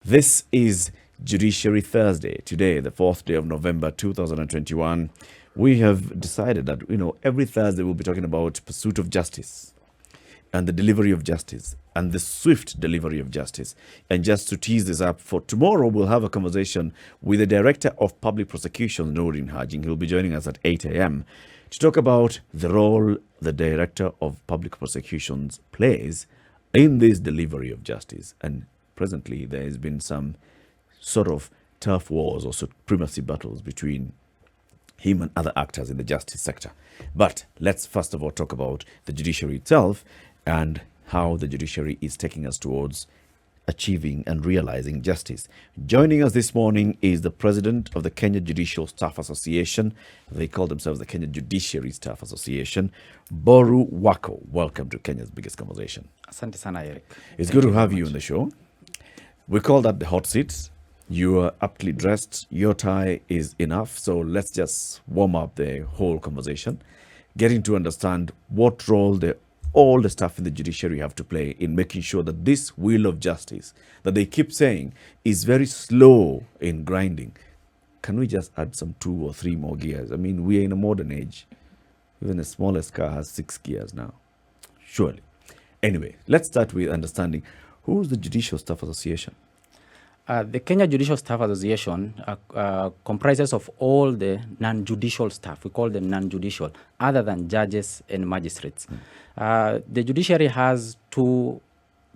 This is Judiciary Thursday. Today, the 4th day of November 2021. We have decided that, every Thursday we'll be talking about pursuit of justice and the delivery of justice and the swift delivery of justice. And just to tease this up, for tomorrow we'll have a conversation with the Director of Public Prosecutions, Noordin Hajing. He'll be joining us at 8 a.m. to talk about the role the Director of Public Prosecutions plays in this delivery of justice. And presently there has been some sort of turf wars or supremacy battles between him and other actors in the justice sector. But let's first of all talk about the judiciary itself and how the judiciary is taking us towards achieving and realizing justice. Joining us this morning is the president of the Kenya Judicial Staff Association. They call themselves the Kenya Judiciary Staff Association, Boru Wako. Welcome to Kenya's biggest conversation. Asante sana, Eric. It's good to have you on the show. We call that the hot seat. You are aptly dressed. Your tie is enough. So let's just warm up the whole conversation, getting to understand what role all the staff in the judiciary have to play in making sure that this wheel of justice that they keep saying is very slow in grinding. Can we just add some 2 or 3 more gears? I mean, we are in a modern age. Even the smallest car has 6 gears now. Surely. Anyway, let's start with understanding who's the Judicial Staff Association. The Kenya Judicial Staff Association comprises of all the non-judicial staff. We call them non-judicial, other than judges and magistrates. The judiciary has 2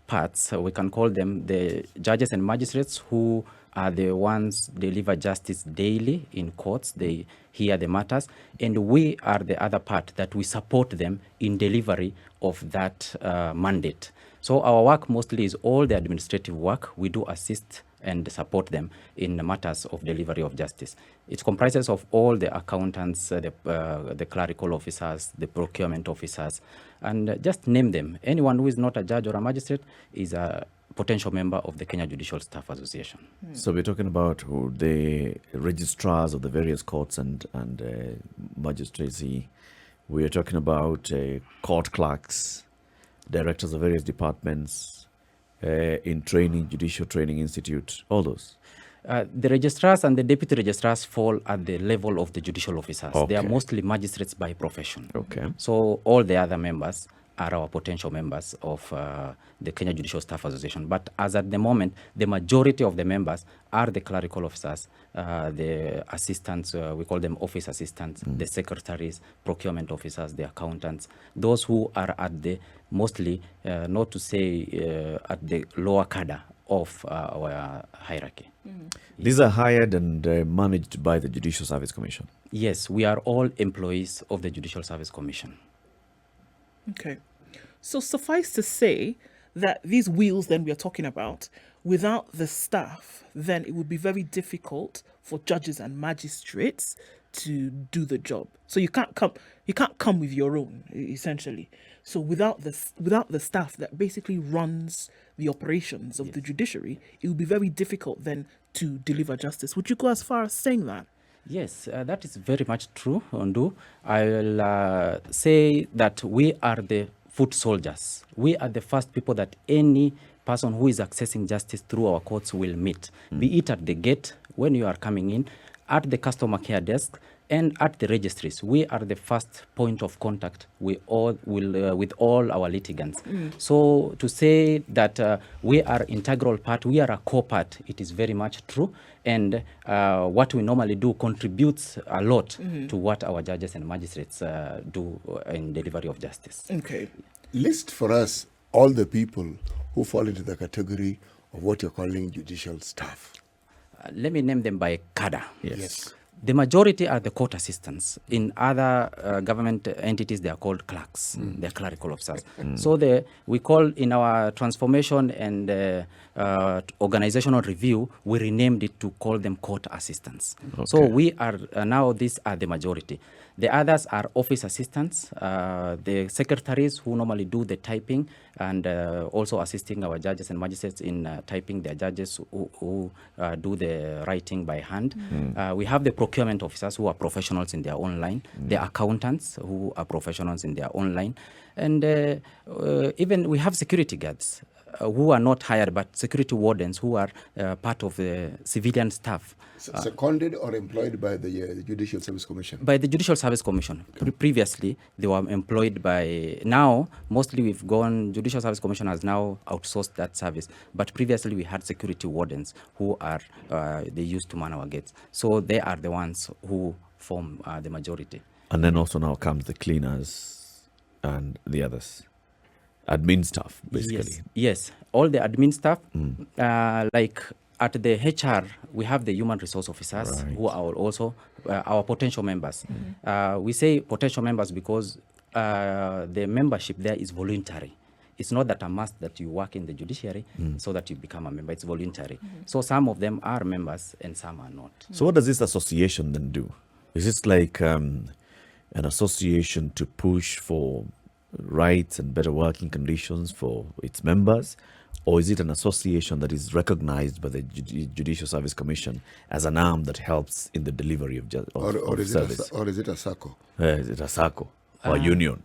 parts. We can call them the judges and magistrates, who are the ones deliver justice daily in courts. They hear the matters. And we are the other part that we support them in delivery of that mandate. So our work mostly is all the administrative work. We do assist and support them in the matters of delivery of justice. It comprises of all the accountants, the clerical officers, the procurement officers, and just name them. Anyone who is not a judge or a magistrate is a potential member of the Kenya Judicial Staff Association. So we're talking about the registrars of the various courts and magistracy. We are talking about court clerks, directors of various departments, in training, Judicial Training Institute, all those. The registrars and the deputy registrars fall at the level of the judicial officers. Okay. They are mostly magistrates by profession. Okay. So all the other members are our potential members of the Kenya Judicial Staff Association. But as at the moment, the majority of the members are the clerical officers, the assistants, we call them office assistants, the secretaries, procurement officers, the accountants, those who are at the mostly, not to say at the lower cadre of our hierarchy. These are hired and managed by the Judicial Service Commission. Yes, we are all employees of the Judicial Service Commission. Okay. So suffice to say that these wheels then we are talking about, without the staff, then it would be very difficult for judges and magistrates to do the job. So you can't come with your own, essentially. So without the staff that basically runs the operations of the judiciary, it would be very difficult then to deliver justice. Would you go as far as saying that? Yes, that is very much true, Ondu. I will say that we are the foot soldiers. We are the first people that any person who is accessing justice through our courts will meet, be it at the gate when you are coming in, at the customer care desk, and at the registries. We are the first point of contact with all our litigants. So to say that we are integral part, we are a core part, it is very much true. And what we normally do contributes a lot to what our judges and magistrates do in delivery of justice. Okay. List for us all the people who fall into the category of what you're calling judicial staff. Let me name them by cadre. Yes. The majority are the court assistants. In other government entities, they are called clerks. They are clerical officers. So we call in our transformation and organizational review, we renamed it to call them court assistants. Okay. So we are now, these are the majority. The others are office assistants, the secretaries who normally do the typing and also assisting our judges and magistrates in typing, their judges who do the writing by hand. We have the procurement officers who are professionals in their own line, the accountants who are professionals in their own line, and even we have security guards. who are not hired, but security wardens who are part of the civilian staff. Seconded or employed by the Judicial Service Commission? By the Judicial Service Commission. Previously, they were employed by, now, mostly we've gone, Judicial Service Commission has now outsourced that service. But previously, we had security wardens who are, they used to man our gates. So they are the ones who form the majority. And then also now comes the cleaners and the others. Admin staff, basically. Yes. All the admin staff, like at the HR, we have the human resource officers who are also our potential members. We say potential members because the membership there is voluntary. It's not that a must that you work in the judiciary so that you become a member. It's voluntary. So some of them are members and some are not. So what does this association then do? Is this like an association to push for rights and better working conditions for its members? Or is it an association that is recognized by the Judicial Service Commission as an arm that helps in the delivery of service? Or is it a SACCO? Is it a SACCO or a union?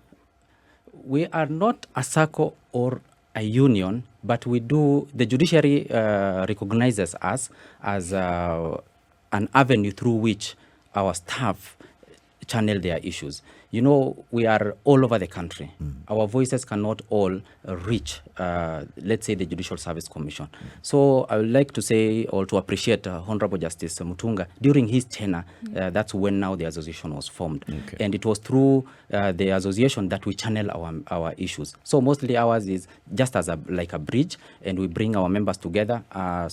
We are not a SACCO or a union, but we do, the judiciary recognizes us as an avenue through which our staff channel their issues. You know, we are all over the country. Our voices cannot all reach, let's say, the Judicial Service Commission. So I would like to say, or to appreciate Honorable Justice Mutunga. During his tenure, that's when now the association was formed. And it was through the association that we channel our issues. So mostly ours is just as like a bridge, and we bring our members together, a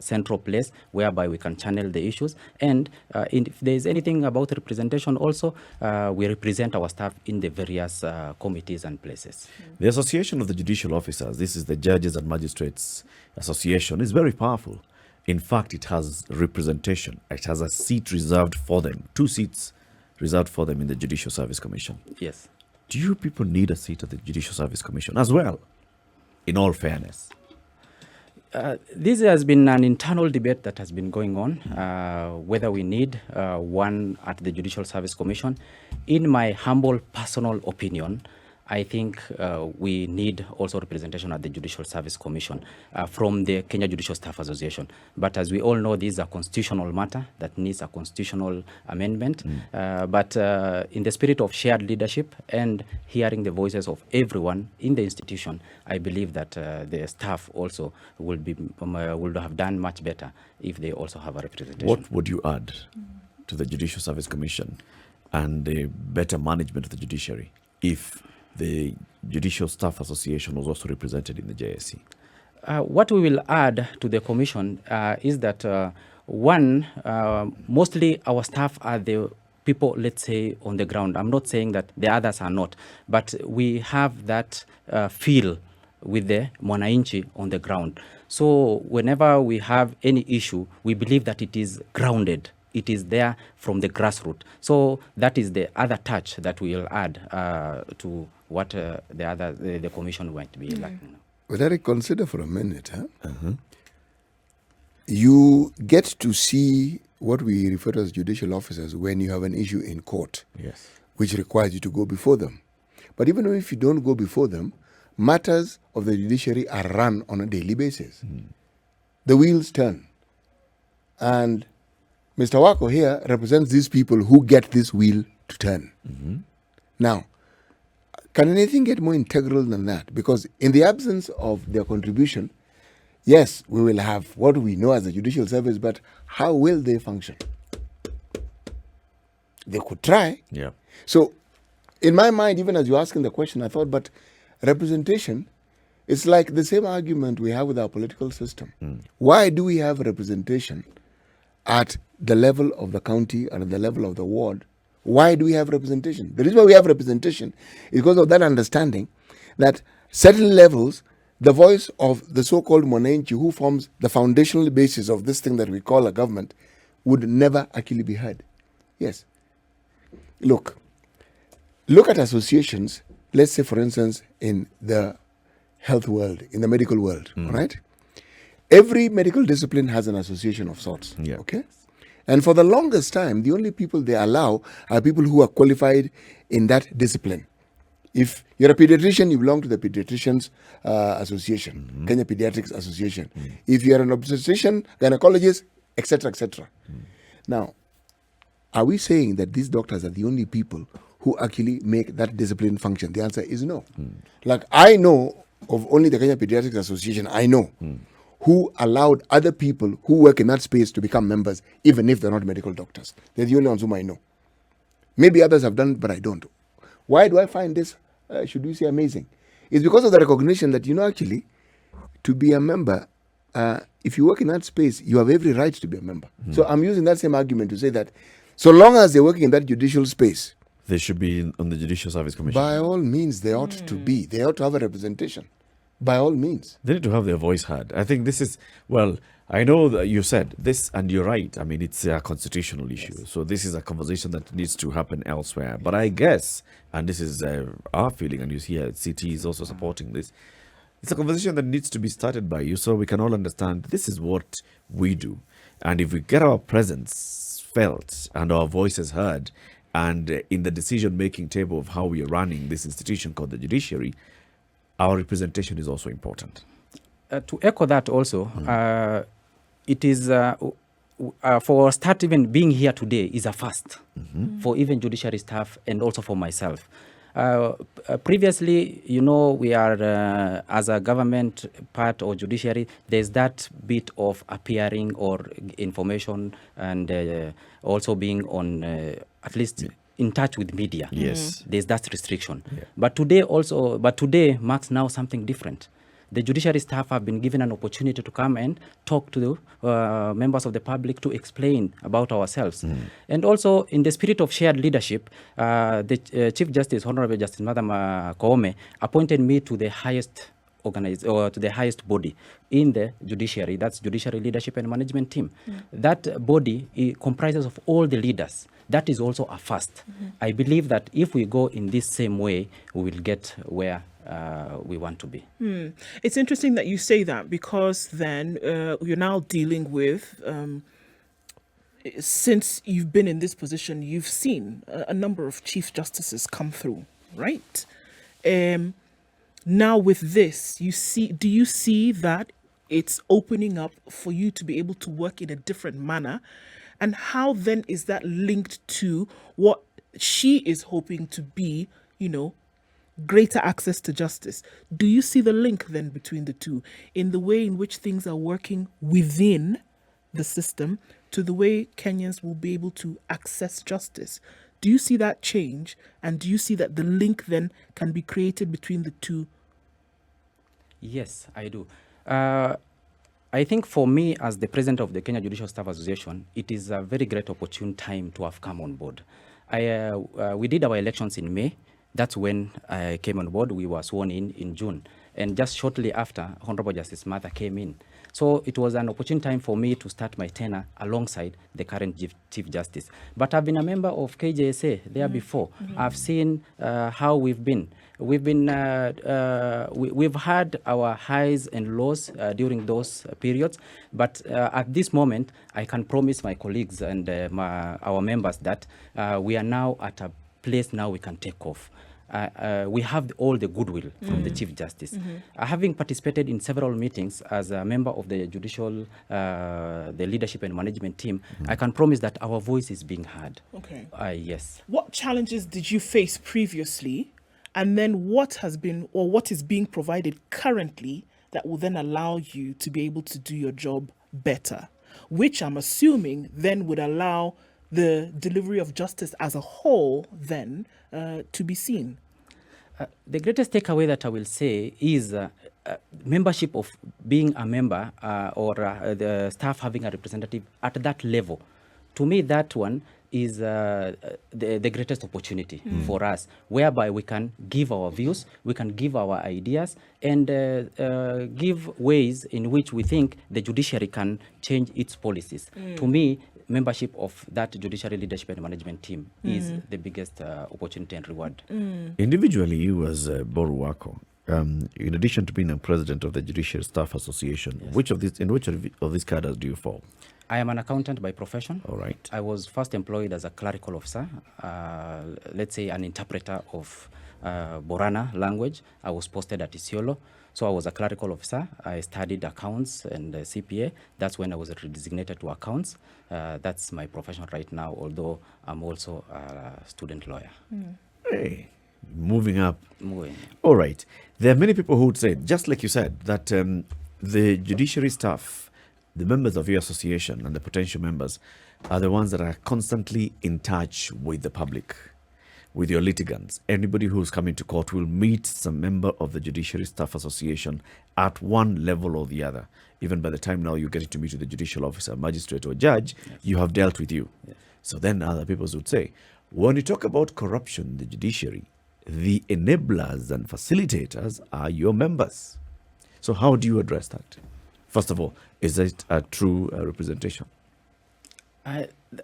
central place whereby we can channel the issues. And if there is anything about representation also, we represent our staff in the various committees and places. The Association of the Judicial Officers, this is the Judges and Magistrates Association, is very powerful. In fact, it has representation. It has a seat reserved for them, 2 seats reserved for them in the Judicial Service Commission. Yes. Do you people need a seat at the Judicial Service Commission as well, in all fairness? This has been an internal debate that has been going on, whether we need one at the Judicial Service Commission. In my humble personal opinion, I think we need also representation at the Judicial Service Commission from the Kenya Judicial Staff Association. But as we all know, this is a constitutional matter that needs a constitutional amendment. But in the spirit of shared leadership and hearing the voices of everyone in the institution, I believe that the staff also will have done much better if they also have a representation. What would you add to the Judicial Service Commission and the better management of the judiciary if the Judicial Staff Association was also represented in the JSC? What we will add to the commission is that, one, mostly our staff are the people, let's say, on the ground. I'm not saying that the others are not, but we have that feel with the mwananchi on the ground. So whenever we have any issue, we believe that it is grounded. It is there from the grassroots. So that is the other touch that we will add to what the commission might be lacking. But Eric, consider for a minute, you get to see what we refer to as judicial officers when you have an issue in court, which requires you to go before them. But even if you don't go before them, matters of the judiciary are run on a daily basis. The wheels turn. And Mr. Wako here represents these people who get this wheel to turn. Now, can anything get more integral than that? Because in the absence of their contribution, yes, we will have what we know as a judicial service, but how will they function? They could try. So, in my mind, even as you're asking the question, I thought, but representation is like the same argument we have with our political system. Why do we have representation at the level of the county and at the level of the ward? Why do we have representation? The reason why we have representation is because of that understanding that certain levels, the voice of the so-called mwananchi, who forms the foundational basis of this thing that we call a government, would never actually be heard. Yes. Look at associations, let's say, for instance, in the health world, in the medical world, all right? Every medical discipline has an association of sorts, okay? And for the longest time, the only people they allow are people who are qualified in that discipline. If you're a pediatrician, you belong to the Pediatricians Association, Kenya Pediatrics Association. If you're an obstetrician, gynecologist, etc., etc. Now, are we saying that these doctors are the only people who actually make that discipline function? The answer is no. Like, I know of only the Kenya Pediatrics Association, I know, who allowed other people who work in that space to become members, even if they're not medical doctors. They're the only ones whom I know. Maybe others have done it, but I don't. Why do I find this, should we say, amazing? It's because of the recognition that, actually, to be a member, if you work in that space, you have every right to be a member. So I'm using that same argument to say that so long as they're working in that judicial space, they should be on the Judicial Service Commission. By all means, they ought to be. They ought to have a representation. By all means. They need to have their voice heard. I think this is, well, I know that you said this, and you're right. I mean, it's a constitutional issue. Yes. So this is a conversation that needs to happen elsewhere. But I guess, and this is our feeling, and you see CT is also supporting this, it's a conversation that needs to be started by you so we can all understand this is what we do. And if we get our presence felt and our voices heard, and in the decision-making table of how we are running this institution called the judiciary, our representation is also important. To echo that also, it is, for start even being here today is a first for even judiciary staff and also for myself. Previously, we are, as a government part or judiciary, there's that bit of appearing or information and also being on, at least in touch with media. Yes. There's that restriction. Yeah. But today marks now something different. The judiciary staff have been given an opportunity to come and talk to the members of the public to explain about ourselves. And also, in the spirit of shared leadership, the Chief Justice, Honorable Justice Madam Koome, appointed me to the highest to the highest body in the judiciary. That's Judiciary Leadership and Management Team. That body comprises of all the leaders. That is also a first. I believe that if we go in this same way, we will get where we want to be. It's interesting that you say that, because then you're now dealing with, since you've been in this position, you've seen a number of Chief Justices come through, right? Now with this, do you see that it's opening up for you to be able to work in a different manner? And how then is that linked to what she is hoping to be, greater access to justice? Do you see the link then between the two in the way in which things are working within the system to the way Kenyans will be able to access justice? Do you see that change? And do you see that the link then can be created between the two? Yes, I do. I think for me, as the president of the Kenya Judicial Staff Association, it is a very great opportune time to have come on board. We did our elections in May. That's when I came on board. We were sworn in June. And just shortly after, Honorable Justice Martha came in. So it was an opportune time for me to start my tenure alongside the current Chief Justice. But I've been a member of KJSA there before. I've seen how we've been. We've had our highs and lows during those periods. But at this moment, I can promise my colleagues and our members that we are now at a place now we can take off. We have all the goodwill from the Chief Justice. Having participated in several meetings as a member of the Judicial, the Leadership and Management Team, I can promise that our voice is being heard. Okay. Yes. What challenges did you face previously, and then what has been or what is being provided currently that will then allow you to be able to do your job better, which I'm assuming then would allow the delivery of justice as a whole then to be seen? The greatest takeaway that I will say is membership of being a member or the staff having a representative at that level. To me, that one is the greatest opportunity for us, whereby we can give our views, we can give our ideas, and give ways in which we think the judiciary can change its policies. To me, membership of that Judiciary Leadership and Management Team is the biggest opportunity and reward. Individually, you as Boru Wako, in addition to being a president of the Judicial Staff Association, yes. In which of these cadres do you fall? I am an accountant by profession. All right. I was first employed as a clerical officer, let's say an interpreter of Borana language. I was posted at Isiolo. So I was a clerical officer. I studied accounts and CPA. That's when I was redesignated to accounts. That's my profession right now, although I'm also a student lawyer. Hey, moving up. Moving. All right. There are many people who would say, just like you said, that the judiciary staff, the members of your association and the potential members are the ones that are constantly in touch with the public, with your litigants. Anybody who's coming to court will meet some member of the Judiciary Staff Association at one level or the other. Even by the time now you're getting to meet with the judicial officer, magistrate or judge, you have dealt with you. So then other people would say, when you talk about corruption in the judiciary, the enablers and facilitators are your members. So how do you address that? First of all, is it a true representation?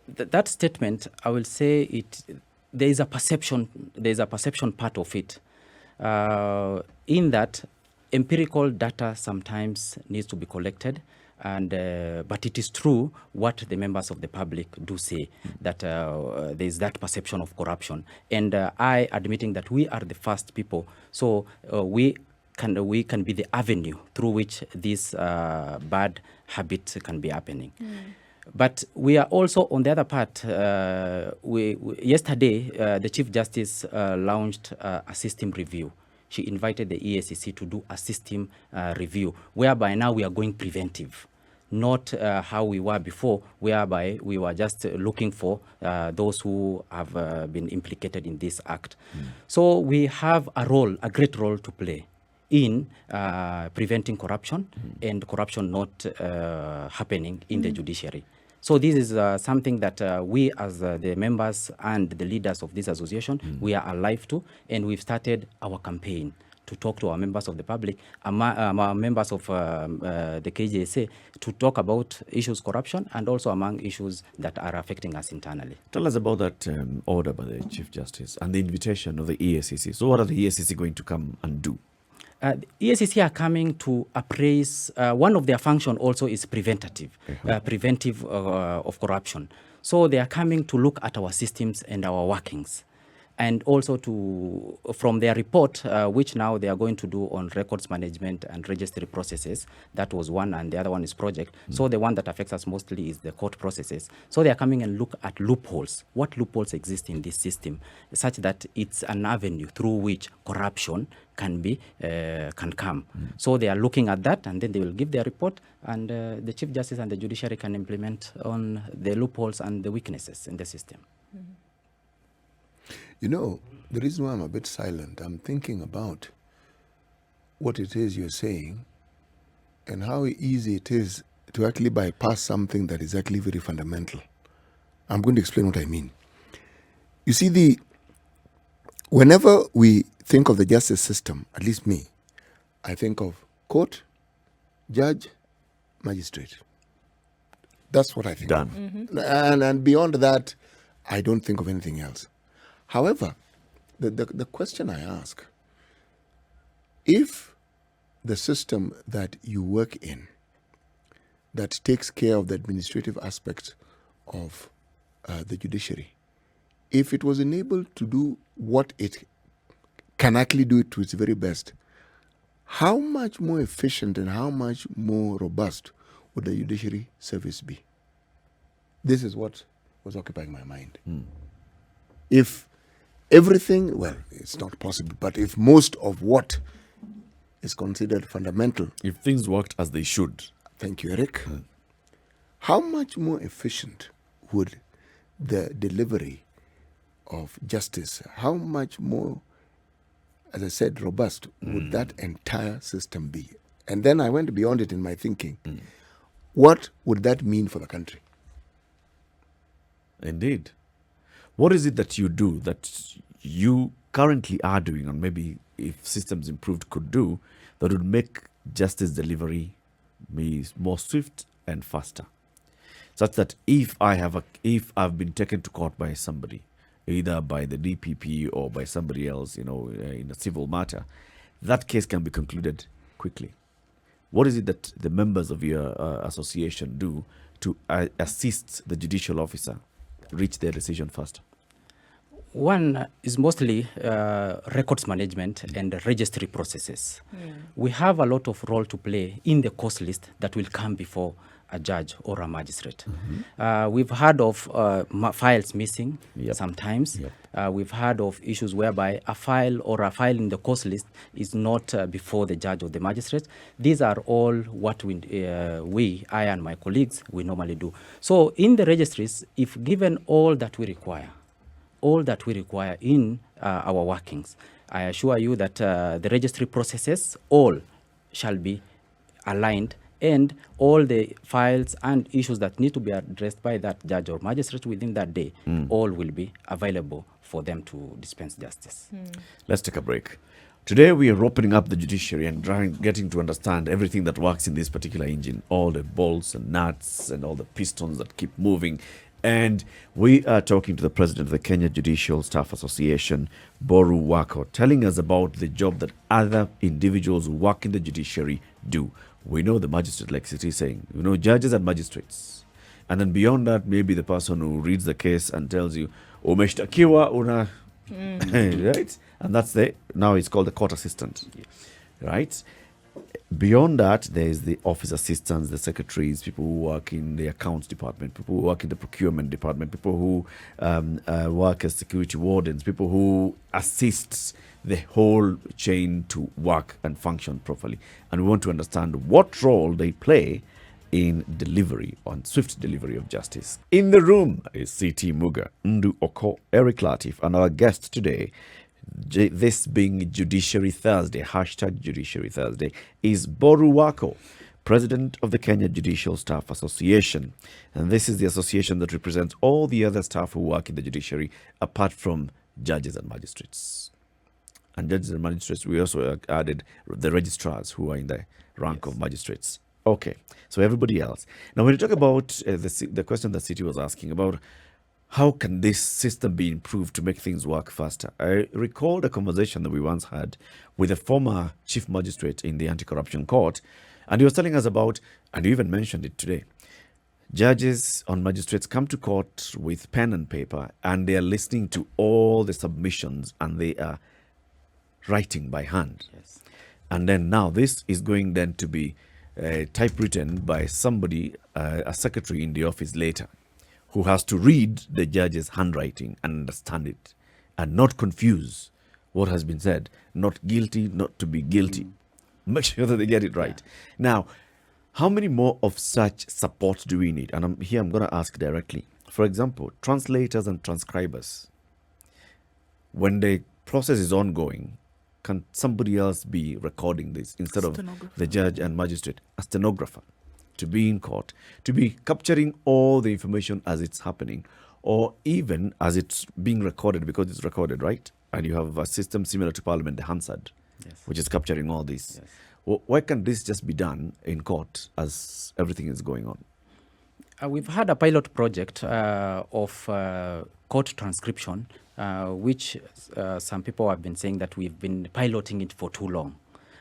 That statement, I will say it. There is a perception. There is a perception part of it. In that, empirical data sometimes needs to be collected, and but it is true what the members of the public do say, that there is that perception of corruption. And I admitting that we are the first people, so we can be the avenue through which this bad habit can be happening. But we are also, on the other part, yesterday, the Chief Justice launched a system review. She invited the EACC to do a system review, whereby now we are going preventive, not how we were before, whereby we were just looking for those who have been implicated in this act. So we have a great role to play in preventing corruption and corruption not happening in the judiciary. So this is something that we as the members and the leaders of this association, we are alive to, and we've started our campaign to talk to our members of the public, our members of the KJSA, to talk about issues corruption and also among issues that are affecting us internally. Tell us about that order by the Chief Justice and the invitation of the EACC. So what are the EACC going to come and do? The EACC are coming to appraise. One of their function also is preventive of corruption. So they are coming to look at our systems and our workings, and also from their report, which now they are going to do on records management and registry processes. That was one, and the other one is project. So the one that affects us mostly is the court processes. So they are coming and look at loopholes. What loopholes exist in this system, such that it's an avenue through which corruption can come. So they are looking at that, and then they will give their report, and the Chief Justice and the Judiciary can implement on the loopholes and the weaknesses in the system. You know, the reason why I'm a bit silent, I'm thinking about what it is you're saying and how easy it is to actually bypass something that is actually very fundamental. I'm going to explain what I mean. You see, whenever we think of the justice system, at least me, I think of court, judge, magistrate. That's what I think Done. of. And beyond that, I don't think of anything else. However, the question I ask, if the system that you work in that takes care of the administrative aspects of the judiciary, if it was enabled to do what it can actually do it to its very best, how much more efficient and how much more robust would the judiciary service be? This is what was occupying my mind. If everything, well, it's not possible, but if most of what is considered fundamental... If things worked as they should. Thank you, Eric. How much more efficient would the delivery of justice, how much more, as I said, robust would that entire system be? And then I went beyond it in my thinking. What would that mean for the country? Indeed. What is it that you do that you currently are doing, or maybe if systems improved could do, that would make justice delivery be more swift and faster? Such that if I've been taken to court by somebody, either by the DPP or by somebody else, in a civil matter, that case can be concluded quickly. What is it that the members of your association do to assist the judicial officer reach their decision faster? One is mostly records management and registry processes. We have a lot of role to play in the course list that will come before a judge or a magistrate. We've heard of files missing sometimes. We've heard of issues whereby a file in the course list is not before the judge or the magistrate. These are all what I and my colleagues, we normally do. So in the registries, if given all that we require in our workings, I assure you that the registry processes all shall be aligned, and all the files and issues that need to be addressed by that judge or magistrate within that day, all will be available for them to dispense justice. Let's take a break. Today we are opening up the judiciary and getting to understand everything that works in this particular engine, all the bolts and nuts and all the pistons that keep moving. And we are talking to the president of the Kenya Judicial Staff Association, Boru Wako, telling us about the job that other individuals who work in the judiciary do. We know the magistrate, like City is saying, judges and magistrates. And then beyond that, maybe the person who reads the case and tells you, umeshtakiwa una, right? And that's now it's called the court assistant, right? Beyond that, there's the office assistants, the secretaries, people who work in the accounts department, people who work in the procurement department, people who work as security wardens, people who assist the whole chain to work and function properly. And we want to understand what role they play in delivery, on swift delivery of justice. In the room is C.T. Muga, Ndu Oko, Eric Latif, and our guest today, this being Judiciary Thursday, #Judiciary Thursday, is Boru Wako, President of the Kenya Judicial Staff Association. And this is the association that represents all the other staff who work in the judiciary, apart from judges and magistrates. And judges and magistrates, we also added the registrars who are in the rank of magistrates. Okay, so everybody else. Now, when you talk about the question that City was asking about, how can this system be improved to make things work faster? I recalled a conversation that we once had with a former chief magistrate in the anti-corruption court, and he was telling us about, and you even mentioned it today, judges and magistrates come to court with pen and paper, and they are listening to all the submissions, and they are writing by hand. Yes. And then now this is going then to be typewritten by somebody, a secretary in the office later, who has to read the judge's handwriting and understand it and not confuse what has been said. Not guilty, not to be guilty. Make sure that they get it right. Now, how many more of such support do we need? And I'm going to ask directly. For example, translators and transcribers. When the process is ongoing, can somebody else be recording this instead of the judge and magistrate? A stenographer. To be in court, to be capturing all the information as it's happening, or even as it's being recorded, because it's recorded, right? And you have a system similar to Parliament, the Hansard, which is capturing all this. Yes. Why can't this just be done in court as everything is going on? We've had a pilot project of court transcription, which some people have been saying that we've been piloting it for too long.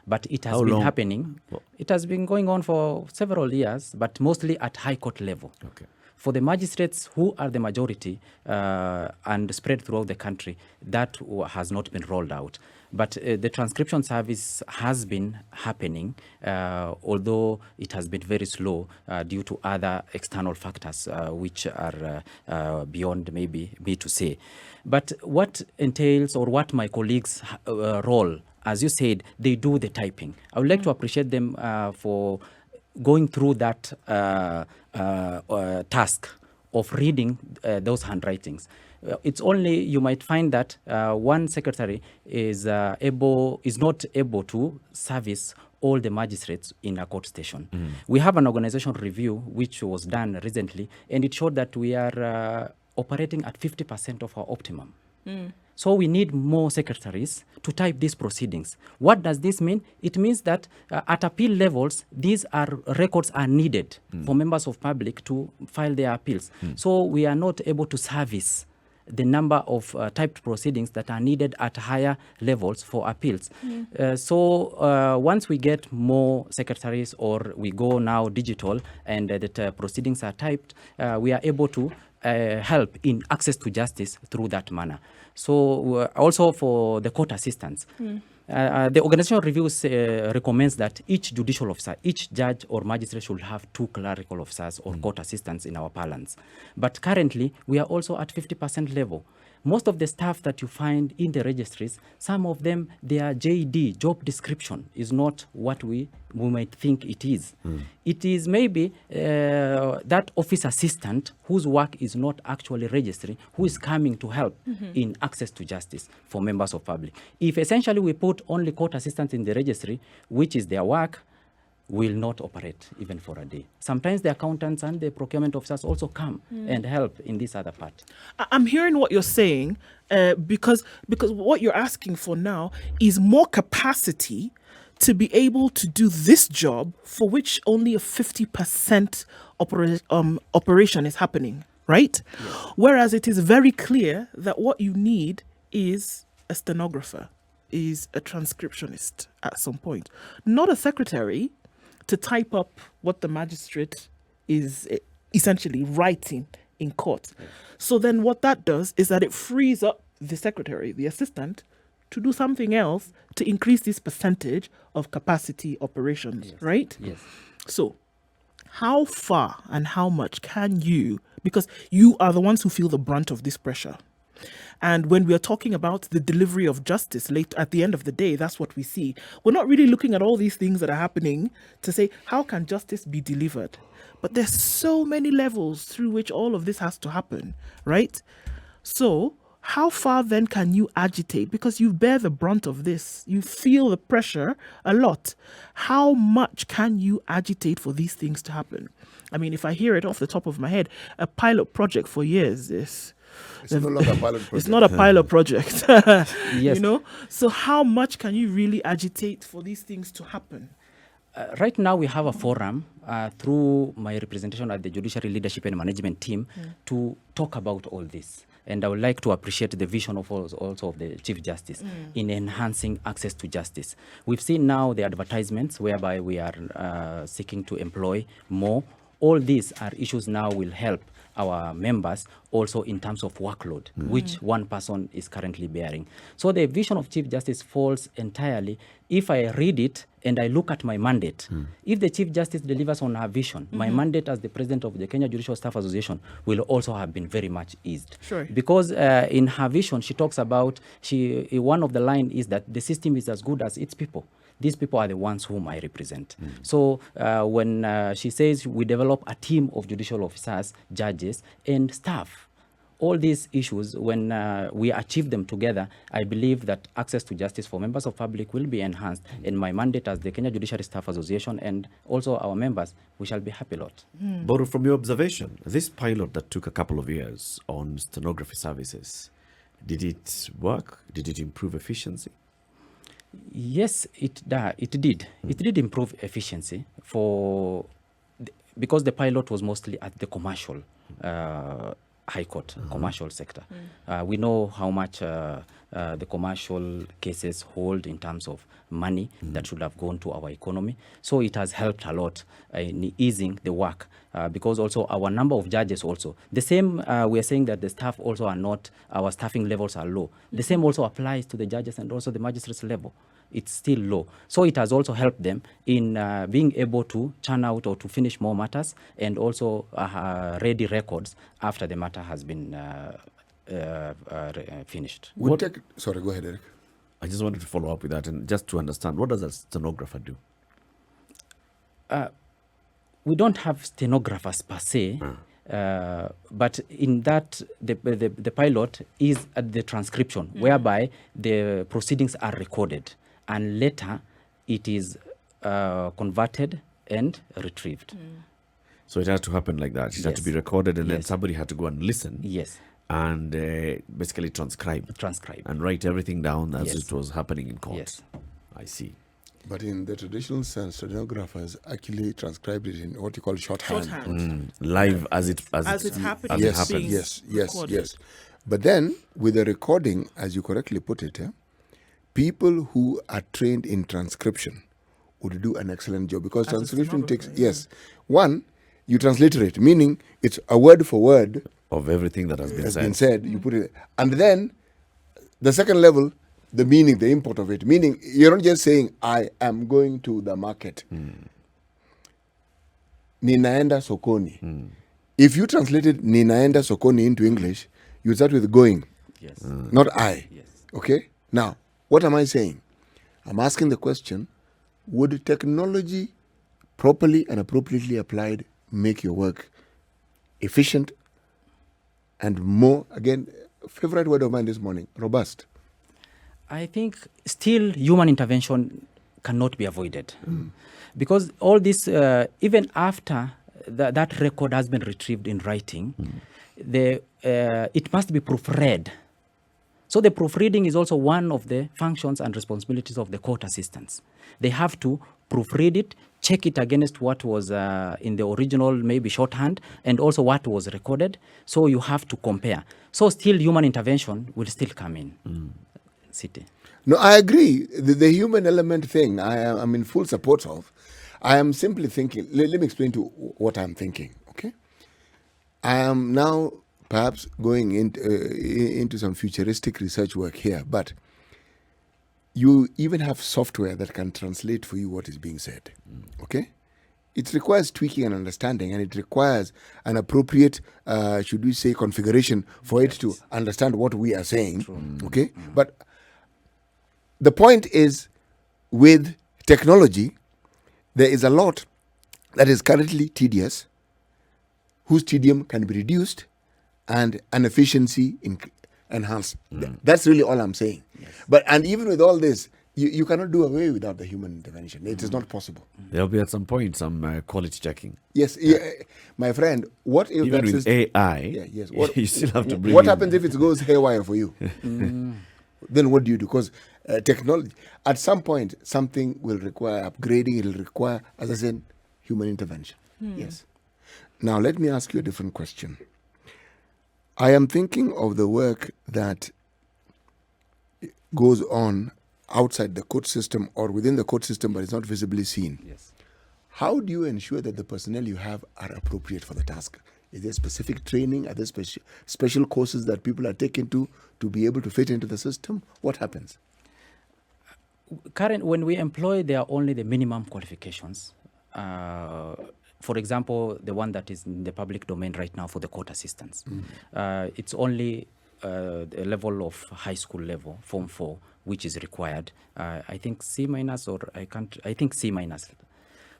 But it has been happening. It has been going on for several years, but mostly at high court level. Okay. For the magistrates, who are the majority and spread throughout the country, that has not been rolled out. But the transcription service has been happening, although it has been very slow due to other external factors, which are beyond maybe me to say. But what entails, or what my colleagues' role, as you said, they do the typing. I would like to appreciate them for going through that task of reading those handwritings. It's only, you might find that one secretary is not able to service all the magistrates in a court station. We have an organization review which was done recently, and it showed that we are operating at 50% of our optimum. So we need more secretaries to type these proceedings. What does this mean? It means that at appeal levels, these records are needed for members of public to file their appeals. So we are not able to service the number of typed proceedings that are needed at higher levels for appeals. So once we get more secretaries, or we go now digital and the proceedings are typed, we are able to help in access to justice through that manner. So also for the court assistants, the organizational reviews recommends that each judicial officer, each judge or magistrate should have 2 clerical officers or court assistants in our parlance. But currently, we are also at 50% level. Most of the staff that you find in the registries, some of them, their JD, job description, is not what we might think it is. It is maybe that office assistant whose work is not actually registry, who is coming to help in access to justice for members of public. If essentially we put only court assistants in the registry, which is their work, will not operate even for a day. Sometimes the accountants and the procurement officers also come and help in this other part. I'm hearing what you're saying because what you're asking for now is more capacity to be able to do this job for which only a 50% operation is happening, right? Yes. Whereas it is very clear that what you need is a stenographer, is a transcriptionist at some point, not a secretary to type up what the magistrate is essentially writing in court. Yes. So then what that does is that it frees up the secretary, the assistant, to do something else to increase this percentage of capacity operations, right? Yes. So how far and how much can you, because you are the ones who feel the brunt of this pressure. And when we are talking about the delivery of justice late at the end of the day, that's what we see. We're not really looking at all these things that are happening to say, how can justice be delivered? But there's so many levels through which all of this has to happen, right? So how far then can you agitate? Because you bear the brunt of this. You feel the pressure a lot. How much can you agitate for these things to happen? I mean, if I hear it off the top of my head, a pilot project for years is... It's no longer a pilot project. It's not a pilot project. Yes. You know? So how much can you really agitate for these things to happen? Right now, we have a forum through my representation at the Judiciary Leadership and Management Team to talk about all this. And I would like to appreciate the vision of also of the Chief Justice in enhancing access to justice. We've seen now the advertisements whereby we are seeking to employ more. All these are issues now will help our members also in terms of workload, which one person is currently bearing. So the vision of Chief Justice falls entirely, if I read it and I look at my mandate, if the Chief Justice delivers on her vision, my mandate as the President of the Kenya Judicial Staff Association will also have been very much eased. Sure. Because in her vision, she talks about, one of the line is that the system is as good as its people. These people are the ones whom I represent. So when she says we develop a team of judicial officers, judges, and staff, all these issues, when we achieve them together, I believe that access to justice for members of public will be enhanced. And my mandate as the Kenya Judiciary Staff Association and also our members, we shall be happy lot. Boru, from your observation, this pilot that took a couple of years on stenography services, did it work? Did it improve efficiency? Yes, it did. It did improve efficiency because the pilot was mostly at the commercial high court, commercial sector. We know how much the commercial cases hold in terms of money that should have gone to our economy. So it has helped a lot in easing the work because also our number of judges also. The same, we are saying that the staff also are not, our staffing levels are low. The same also applies to the judges and also the magistrates level. It's still low. So it has also helped them in being able to churn out or to finish more matters and also ready records after the matter has been finished. Sorry, go ahead, Eric. I just wanted to follow up with that and just to understand, what does a stenographer do? We don't have stenographers per se, but in that, the pilot is at the transcription, whereby the proceedings are recorded, and later it is converted and retrieved. So it has to happen like that. It has to be recorded, and then somebody had to go and listen. Yes. And basically transcribe. And write everything down as it was happening in court. Yes. I see. But in the traditional sense, stenographers actually transcribed it in what you call shorthand. Live as it happened. Yes. But then, with the recording, as you correctly put it, people who are trained in transcription would do an excellent job, because As a transcription takes, stenographer, yeah. yes, one, you transliterate, meaning it's a word for word Of everything that has been said. you put it, and then the second level, the meaning, the import of it, meaning you're not just saying, I am going to the market. Ninaenda sokoni. If you translated ninaenda sokoni into English, you start with going, Yes. not I. Yes. Okay? Now, what am I saying? I'm asking the question, would technology properly and appropriately applied make your work efficient and more, again, favorite word of mine this morning, robust? I think still human intervention cannot be avoided, because all this, even after that record has been retrieved in writing, it must be proofread. So the proofreading is also one of the functions and responsibilities of the court assistants. They have to proofread it, check it against what was in the original, maybe shorthand, and also what was recorded. So you have to compare. So still human intervention will still come in. City. No, I agree. The human element thing, I'm in full support of. I am simply thinking, let me explain to what I'm thinking, okay? I am now perhaps going into some futuristic research work here, but you even have software that can translate for you what is being said, okay? It requires tweaking and understanding, and it requires an appropriate, should we say, configuration for it to understand what we are saying, okay? But the point is, with technology, there is a lot that is currently tedious, whose tedium can be reduced and an efficiency enhanced. That's really all I'm saying. Yes. And even with all this, you cannot do away without the human intervention. It is not possible. There'll be at some point some quality checking. Yes, my friend. What if even with AI? Yeah, yes. You still have to bring. What happens if it goes haywire for you? Then what do you do? Because technology, at some point, something will require upgrading. It will require, as I said, human intervention. Yes. Now let me ask you a different question. I am thinking of the work that goes on outside the court system or within the court system, but it's not visibly seen. Yes. How do you ensure that the personnel you have are appropriate for the task? Is there specific training? Are there special courses that people are taken to be able to fit into the system? What happens? When we employ, there are only the minimum qualifications. For example, the one that is in the public domain right now for the court assistants. It's only a level of high school level, Form 4, which is required. I think C- or I think C-.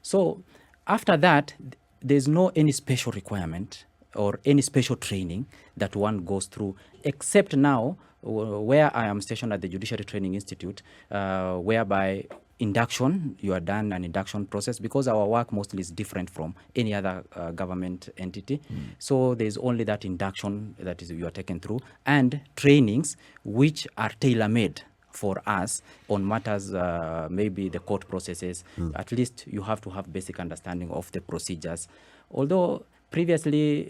So after that, there's no any special requirement or any special training that one goes through, except now where I am stationed at the Judiciary Training Institute, whereby induction, you are done an induction process, because our work mostly is different from any other government entity. So there's only that induction that is you are taken through, and trainings which are tailor-made for us on matters, maybe the court processes. At least you have to have basic understanding of the procedures. Although previously,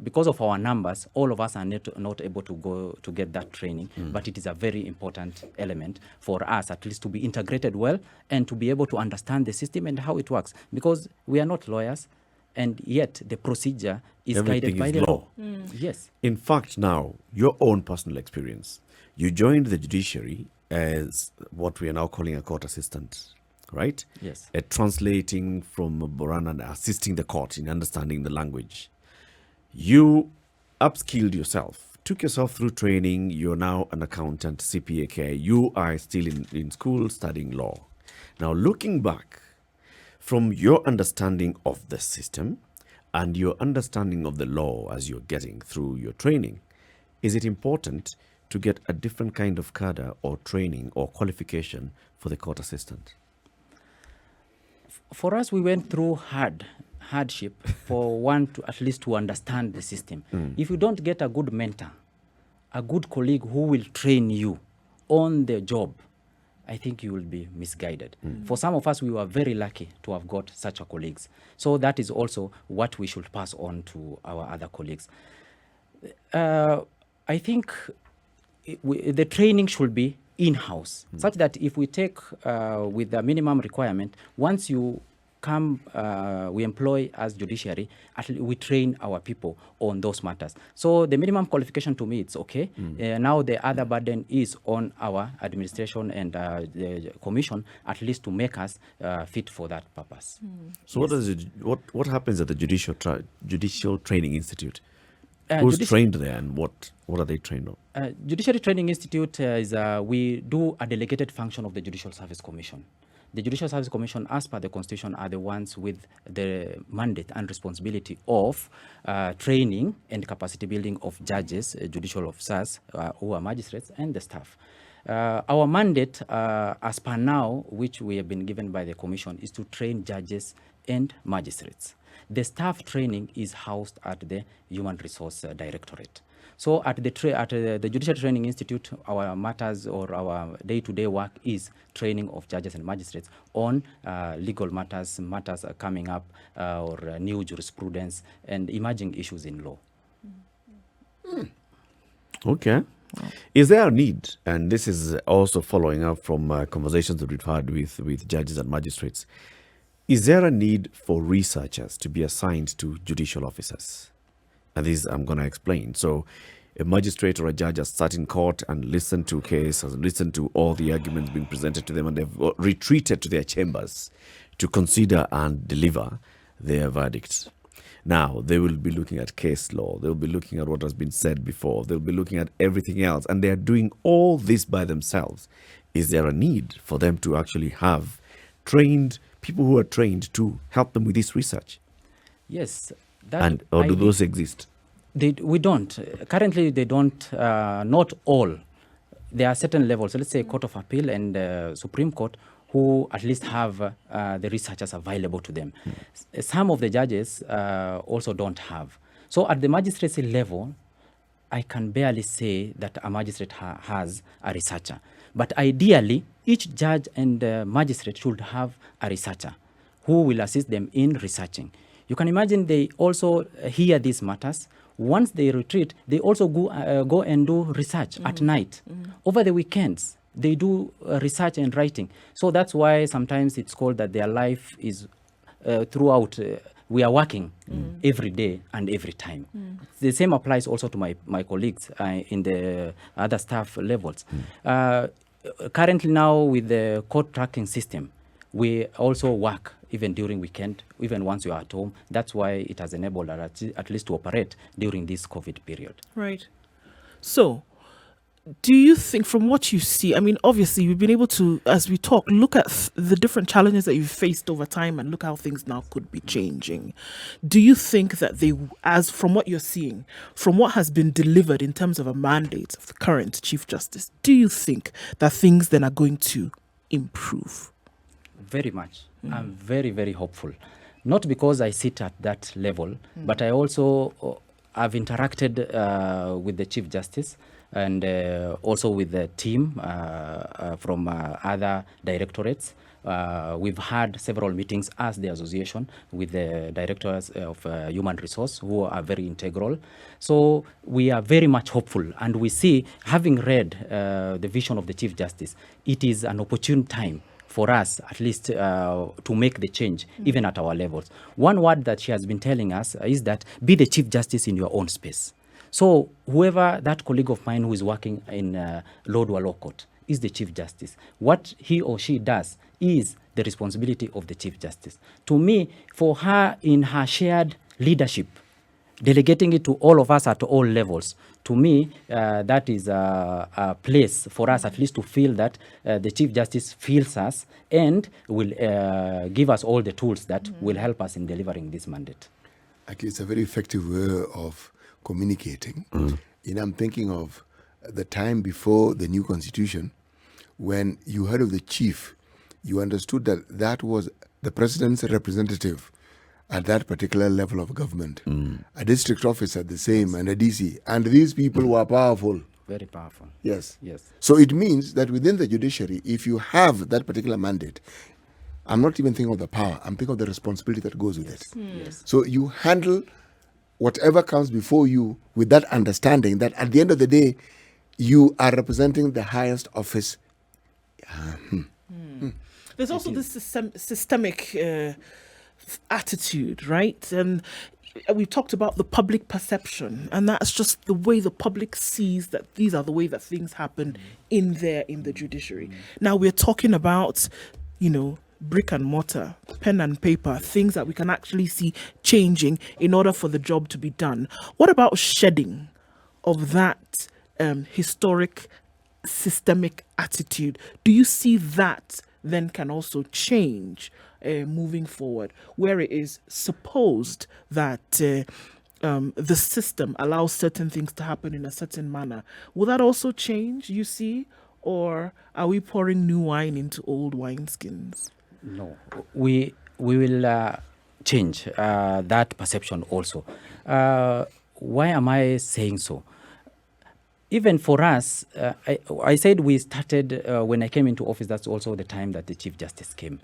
because of our numbers, all of us are not able to go to get that training, but it is a very important element for us, at least to be integrated well and to be able to understand the system and how it works, because we are not lawyers, and yet the procedure is Everything guided by is the law. Yes. In fact, now, your own personal experience, you joined the judiciary as what we are now calling a court assistant, right? Yes. Translating from Boran and assisting the court in understanding the language. You upskilled yourself, took yourself through training. You're now an accountant, CPAK. You are still in school studying law. Now, looking back from your understanding of the system and your understanding of the law as you're getting through your training, is it important to get a different kind of cadre or training or qualification for the court assistant? For us, we went through hardship for one to at least to understand the system. If you don't get a good mentor, a good colleague who will train you on the job, I think you will be misguided. For some of us, we were very lucky to have got such a colleagues. So that is also what we should pass on to our other colleagues. I think the training should be in-house, such that if we take with the minimum requirement, once you come, we employ as judiciary, we train our people on those matters. So the minimum qualification to me, it's okay. Now the other burden is on our administration and the commission, at least to make us fit for that purpose. So what happens at the Judicial Training Institute? Who's trained there, and what are they trained on? Judiciary Training Institute is we do a delegated function of the Judicial Service Commission. The Judicial Service Commission, as per the Constitution, are the ones with the mandate and responsibility of training and capacity building of judges, judicial officers who are magistrates, and the staff. Our mandate, as per now, which we have been given by the Commission, is to train judges and magistrates. The staff training is housed at the Human Resource Directorate. So at the Judicial Training Institute, our matters or our day-to-day work is training of judges and magistrates on legal matters coming up, or new jurisprudence and emerging issues in law. Okay. Is there a need, and this is also following up from conversations that we've had with judges and magistrates, is there a need for researchers to be assigned to judicial officers? And this I'm going to explain. So a magistrate or a judge has sat in court and listened to a case, has listened to all the arguments being presented to them, and they've retreated to their chambers to consider and deliver their verdicts. Now, they will be looking at case law. They'll be looking at what has been said before. They'll be looking at everything else. And they're doing all this by themselves. Is there a need for them to actually have trained people who are trained to help them with this research? Yes. Or do those exist? We don't. Currently, they don't, not all. There are certain levels, let's say Court of Appeal and Supreme Court, who at least have the researchers available to them. Some of the judges also don't have. So at the magistracy level, I can barely say that a magistrate has a researcher. But ideally, each judge and magistrate should have a researcher who will assist them in researching. You can imagine they also hear these matters. Once they retreat, they also go and do research at night. Over the weekends, they do research and writing. So that's why sometimes it's called that their life is throughout. We are working every day and every time. The same applies also to my colleagues in the other staff levels. Currently now with the court tracking system, we also work even during weekend, even once you are at home. That's why it has enabled us at least to operate during this COVID period. Right. So, do you think, from what you see, I mean, obviously you've been able to, as we talk, look at the different challenges that you've faced over time and look how things now could be changing. Do you think that as from what you're seeing, from what has been delivered in terms of a mandate of the current Chief Justice, do you think that things then are going to improve? Very much. I'm very, very hopeful. Not because I sit at that level, but I also have interacted with the Chief Justice and also with the team from other directorates. We've had several meetings as the association with the directors of human resource, who are very integral. So we are very much hopeful, and we see, having read the vision of the Chief Justice, it is an opportune time for us, at least, to make the change, even at our levels. One word that she has been telling us is that be the Chief Justice in your own space. So whoever, that colleague of mine who is working in Lodwar Law Court is the Chief Justice. What he or she does is the responsibility of the Chief Justice. To me, for her, in her shared leadership, delegating it to all of us at all levels, to me, that is a place for us at least to feel that the Chief Justice feels us and will give us all the tools that will help us in delivering this mandate. Actually, it's a very effective way of communicating. You know, I'm thinking of the time before the new constitution, when you heard of the chief, you understood that that was the president's representative at that particular level of government. A district officer, the same, and a DC. And these people were powerful. Very powerful. Yes. Yes. So it means that within the judiciary, if you have that particular mandate, I'm not even thinking of the power, I'm thinking of the responsibility that goes with it. Yes. So you handle whatever comes before you with that understanding that at the end of the day, you are representing the highest office. There's also this systemic attitude, right? And we've talked about the public perception, and that's just the way the public sees that these are the way that things happen in the judiciary. Now we're talking about, brick and mortar, pen and paper, things that we can actually see changing in order for the job to be done. What about shedding of that historic systemic attitude? Do you see that then can also change moving forward, where it is supposed that the system allows certain things to happen in a certain manner? Will that also change, you see? Or are we pouring new wine into old wineskins? No, we will change that perception also. Why am I saying so? Even for us, I said we started when I came into office. That's also the time that the Chief Justice came.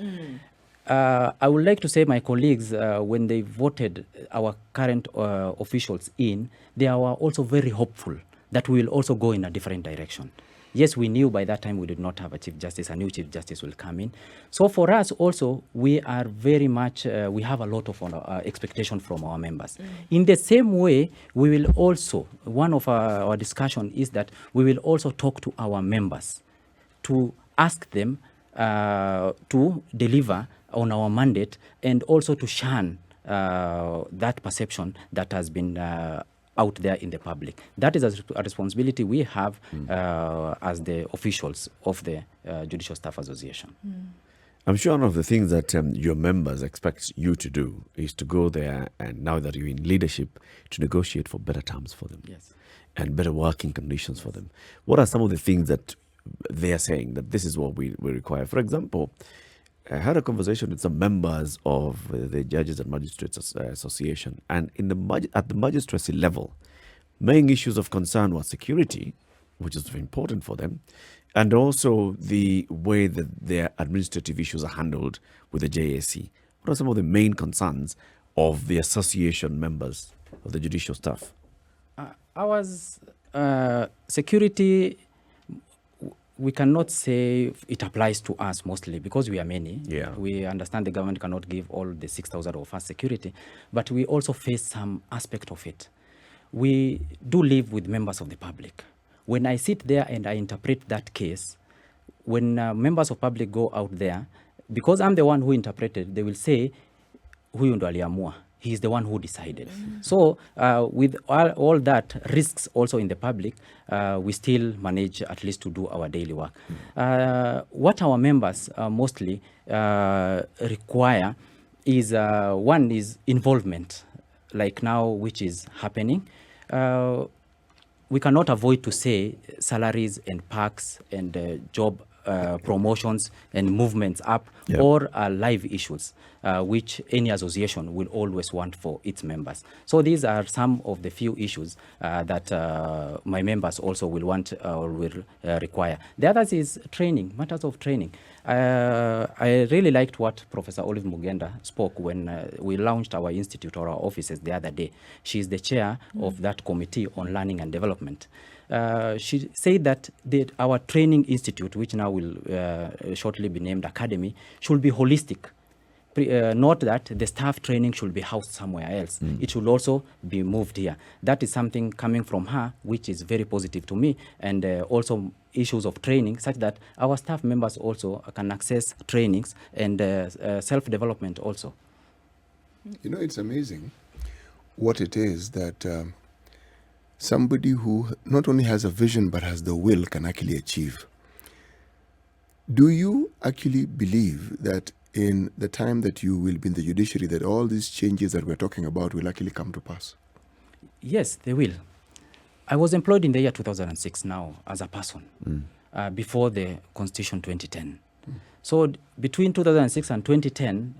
I would like to say my colleagues, when they voted our current officials in, they were also very hopeful that we will also go in a different direction. Yes, we knew by that time we did not have a Chief Justice. A new Chief Justice will come in. So for us also, we are very much, we have a lot of expectation from our members. In the same way, we will also, one of our discussion is that we will also talk to our members to ask them to deliver on our mandate and also to shun that perception that has been out there in the public. That is a responsibility we have as the officials of the Judicial Staff Association. I'm sure one of the things that your members expect you to do is to go there, and now that you're in leadership, to negotiate for better terms for them. Yes. And better working conditions for them. What are some of the things that they are saying that this is what we require? For example, I had a conversation with some members of the Judges and Magistrates Association, and at the magistracy level, main issues of concern were security, which is very important for them, and also the way that their administrative issues are handled with the JSC. What are some of the main concerns of the association members of the judicial staff? Ours, security, we cannot say it applies to us mostly because we are many. Yeah. We understand the government cannot give all the 6,000 of us security, but we also face some aspect of it. We do live with members of the public. When I sit there and I interpret that case, when members of public go out there, because I'm the one who interpreted, they will say, huyu ndo aliamua. He is the one who decided. So with all that risks also in the public, we still manage at least to do our daily work. What our members mostly require is, one is involvement, like now which is happening. We cannot avoid to say salaries and perks and job promotions and movements up, yeah, or live issues, which any association will always want for its members. So these are some of the few issues that my members also will want or will require. The others is training, matters of training. I really liked what Professor Olive Mugenda spoke when we launched our institute or our offices the other day. She's the chair of that committee on learning and development. She said that our training institute, which now will shortly be named Academy, should be holistic. Not that the staff training should be housed somewhere else. It should also be moved here. That is something coming from her, which is very positive to me, and also issues of training, such that our staff members also can access trainings and self-development also. You know, it's amazing what it is that somebody who not only has a vision but has the will can actually achieve. Do you actually believe that in the time that you will be in the judiciary that all these changes that we're talking about will actually come to pass? Yes, they will. I was employed in the year 2006 now as a person, before the Constitution 2010. So between 2006 and 2010,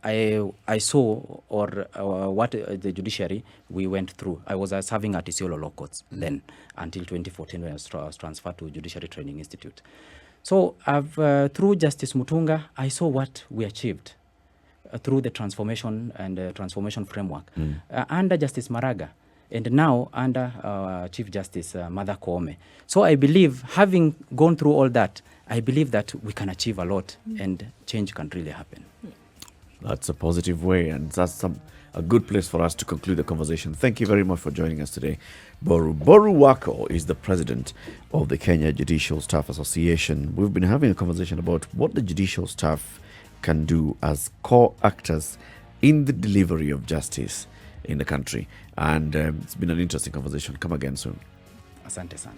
I saw what the judiciary we went through. I was serving at Isiolo Law Courts then until 2014 when I was transferred to Judiciary Training Institute. So through Justice Mutunga, I saw what we achieved. through the transformation and transformation framework under Justice Maraga, and now under Chief Justice Martha Koome. So I believe, having gone through all that, I believe that we can achieve a lot and change can really happen. That's a positive way, and that's a good place for us to conclude the conversation. Thank you very much for joining us today, Boru. Boru Wako is the president of the Kenya Judicial Staff Association. We've been having a conversation about what the judicial staff can do as core actors in the delivery of justice in the country. And it's been an interesting conversation. Come again soon. Asante sana.